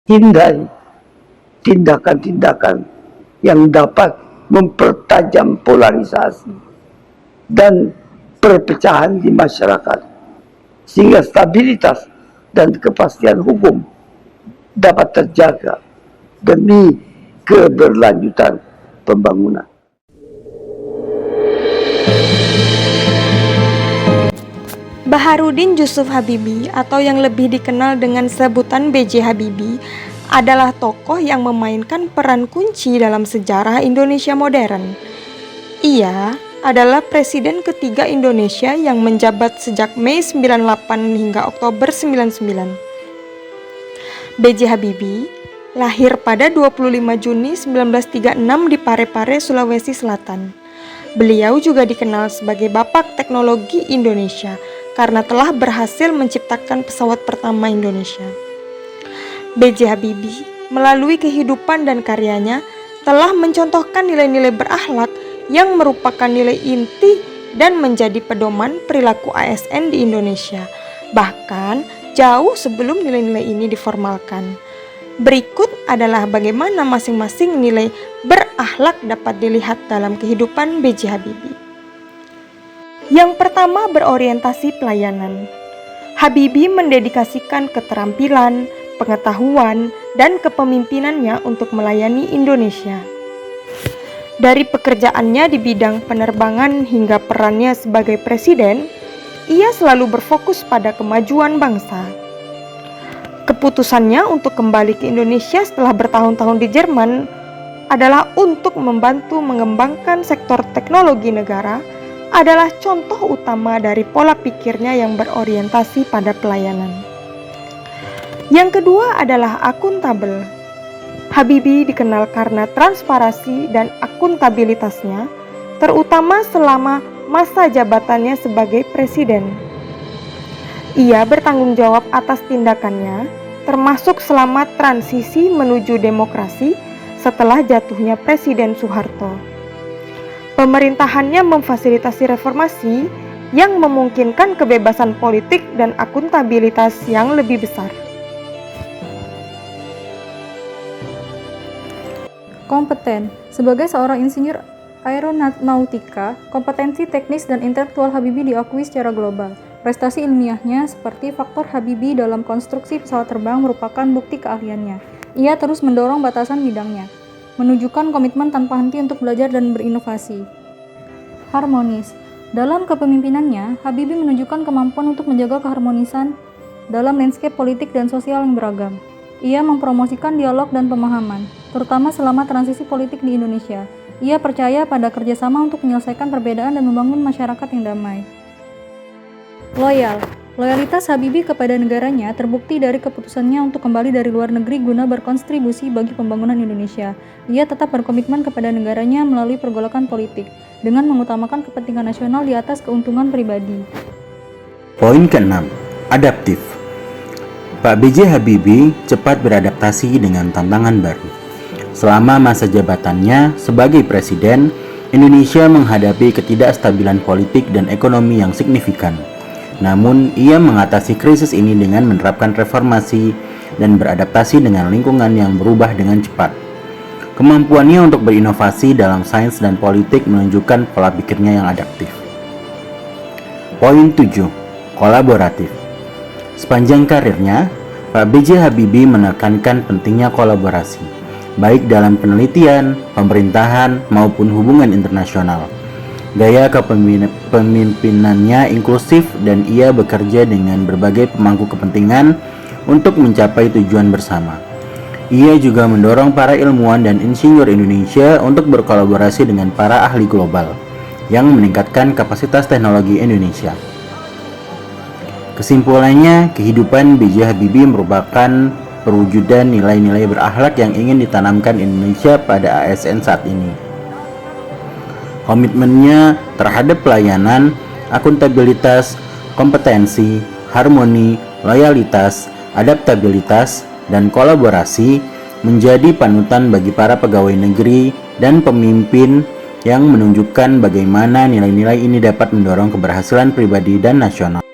hindari tindakan-tindakan yang dapat mempertajam polarisasi dan perpecahan di masyarakat, sehingga stabilitas dan kepastian hukum dapat terjaga demi keberlanjutan pembangunan. Baharudin Yusuf Habibie atau yang lebih dikenal dengan sebutan B.J. Habibie adalah tokoh yang memainkan peran kunci dalam sejarah Indonesia modern. Ia adalah presiden ketiga Indonesia yang menjabat sejak Mei 98 hingga Oktober 99. B.J. Habibie lahir pada 25 Juni 1936 di Parepare, Sulawesi Selatan. Beliau juga dikenal sebagai Bapak Teknologi Indonesia karena telah berhasil menciptakan pesawat pertama Indonesia. B.J. Habibie melalui kehidupan dan karyanya telah mencontohkan nilai-nilai berakhlak yang merupakan nilai inti dan menjadi pedoman perilaku ASN di Indonesia, bahkan jauh sebelum nilai-nilai ini diformalkan. Berikut adalah bagaimana masing-masing nilai berakhlak dapat dilihat dalam kehidupan B.J. Habibie. Yang pertama, berorientasi pelayanan. Habibie mendedikasikan keterampilan, pengetahuan, dan kepemimpinannya untuk melayani Indonesia. Dari pekerjaannya di bidang penerbangan hingga perannya sebagai presiden, ia selalu berfokus pada kemajuan bangsa. Keputusannya untuk kembali ke Indonesia setelah bertahun-tahun di Jerman adalah untuk membantu mengembangkan sektor teknologi negara, adalah contoh utama dari pola pikirnya yang berorientasi pada pelayanan. Yang kedua adalah akuntabel. Habibie dikenal karena transparansi dan akuntabilitasnya, terutama selama masa jabatannya sebagai presiden. Ia bertanggung jawab atas tindakannya, termasuk selama transisi menuju demokrasi setelah jatuhnya Presiden Soeharto. Pemerintahannya memfasilitasi reformasi yang memungkinkan kebebasan politik dan akuntabilitas yang lebih besar. Kompeten. Sebagai seorang insinyur aeronautika, kompetensi teknis dan intelektual Habibie diakui secara global. Prestasi ilmiahnya seperti faktor Habibie dalam konstruksi pesawat terbang merupakan bukti keahliannya. Ia terus mendorong batasan bidangnya, menunjukkan komitmen tanpa henti untuk belajar dan berinovasi. Harmonis. Dalam kepemimpinannya, Habibie menunjukkan kemampuan untuk menjaga keharmonisan dalam landscape politik dan sosial yang beragam. Ia mempromosikan dialog dan pemahaman, terutama selama transisi politik di Indonesia. Ia percaya pada kerjasama untuk menyelesaikan perbedaan dan membangun masyarakat yang damai. Loyal. Loyalitas Habibie kepada negaranya terbukti dari keputusannya untuk kembali dari luar negeri guna berkontribusi bagi pembangunan Indonesia. Ia tetap berkomitmen kepada negaranya melalui pergolakan politik, dengan mengutamakan kepentingan nasional di atas keuntungan pribadi. Poin ke-6. Adaptif. Pak B.J. Habibie cepat beradaptasi dengan tantangan baru. Selama masa jabatannya sebagai presiden, Indonesia menghadapi ketidakstabilan politik dan ekonomi yang signifikan. Namun, ia mengatasi krisis ini dengan menerapkan reformasi dan beradaptasi dengan lingkungan yang berubah dengan cepat. Kemampuannya untuk berinovasi dalam sains dan politik menunjukkan pola pikirnya yang adaptif. Poin 7. Kolaboratif. Sepanjang karirnya, Pak B.J. Habibie menekankan pentingnya kolaborasi, baik dalam penelitian, pemerintahan, maupun hubungan internasional. Gaya kepemimpinannya inklusif dan ia bekerja dengan berbagai pemangku kepentingan untuk mencapai tujuan bersama. Ia juga mendorong para ilmuwan dan insinyur Indonesia untuk berkolaborasi dengan para ahli global yang meningkatkan kapasitas teknologi Indonesia. Kesimpulannya, kehidupan B.J. Habibie merupakan perwujudan nilai-nilai berakhlak yang ingin ditanamkan Indonesia pada ASN saat ini. Komitmennya terhadap pelayanan, akuntabilitas, kompetensi, harmoni, loyalitas, adaptabilitas, dan kolaborasi menjadi panutan bagi para pegawai negeri dan pemimpin yang menunjukkan bagaimana nilai-nilai ini dapat mendorong keberhasilan pribadi dan nasional.